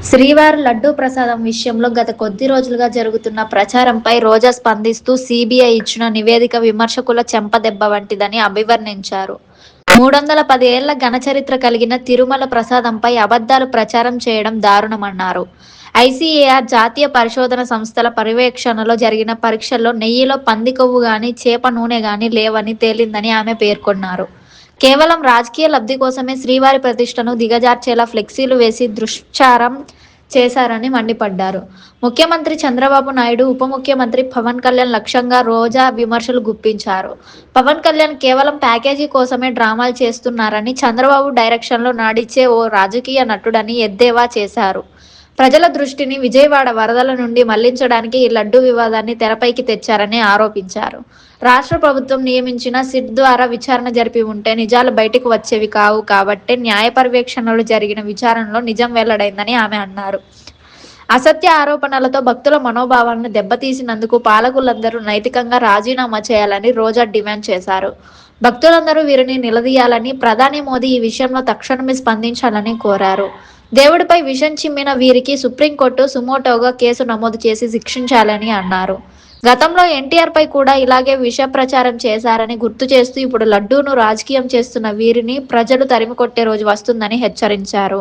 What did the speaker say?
శ్రీవారి లడ్డూ ప్రసాదం విషయంలో గత కొద్ది రోజులుగా జరుగుతున్న ప్రచారంపై రోజా స్పందిస్తూ సీబీఐ ఇచ్చిన నివేదిక విమర్శకుల చెంపదెబ్బ వంటిదని అభివర్ణించారు. 310 ఏళ్ల ఘనచరిత్ర కలిగిన తిరుమల ప్రసాదంపై అబద్ధాలు ప్రచారం చేయడం దారుణమన్నారు. ఐసీఏఆర్ జాతీయ పరిశోధన సంస్థల పర్యవేక్షణలో జరిగిన పరీక్షల్లో నెయ్యిలో పంది కొవ్వు గానీ, చేప నూనె గానీ లేవని తేలిందని ఆమె పేర్కొన్నారు. కేవలం రాజకీయ లబ్ధి కోసమే శ్రీవారి ప్రతిష్టను దిగజార్చేలా ఫ్లెక్సీలు వేసి దుష్ప్రచారం చేశారని మండిపడ్డారు. ముఖ్యమంత్రి చంద్రబాబు నాయుడు, ఉప ముఖ్యమంత్రి పవన్ కళ్యాణ్ లక్ష్యంగా రోజా విమర్శలు గుప్పించారు. పవన్ కళ్యాణ్ కేవలం ప్యాకేజీ కోసమే డ్రామాలు చేస్తున్నారని, చంద్రబాబు డైరెక్షన్లో నడిచే ఓ రాజకీయ నటుడని ఎద్దేవా చేశారు. ప్రజల దృష్టిని విజయవాడ వరదల నుండి మళ్లించడానికి ఈ లడ్డూ వివాదాన్ని తెరపైకి తెచ్చారని ఆరోపించారు. రాష్ట్ర ప్రభుత్వం నియమించిన సిట్ ద్వారా విచారణ జరిపి ఉంటే నిజాలు బయటకు వచ్చేవి కావు కాబట్టే న్యాయ పర్యవేక్షణలో జరిగిన విచారణలో నిజం వెల్లడైందని ఆమె అన్నారు. అసత్య ఆరోపణలతో భక్తుల మనోభావాలను దెబ్బతీసినందుకు పాలకులందరూ నైతికంగా రాజీనామా చేయాలని రోజా డిమాండ్ చేశారు. భక్తులందరూ వీరిని నిలదీయాలని, ప్రధాని మోదీ ఈ విషయంలో తక్షణమే స్పందించాలని కోరారు. దేవుడిపై విషం చిమ్మిన వీరికి సుప్రీంకోర్టు సుమోటోగా కేసు నమోదు చేసి శిక్షించాలని అన్నారు. గతంలో ఎన్టీఆర్పై కూడా ఇలాగే విష ప్రచారం చేశారని గుర్తు చేస్తూ ఇప్పుడు లడ్డూను రాజకీయం చేస్తున్న వీరిని ప్రజలు తరిమికొట్టే రోజు వస్తుందని హెచ్చరించారు.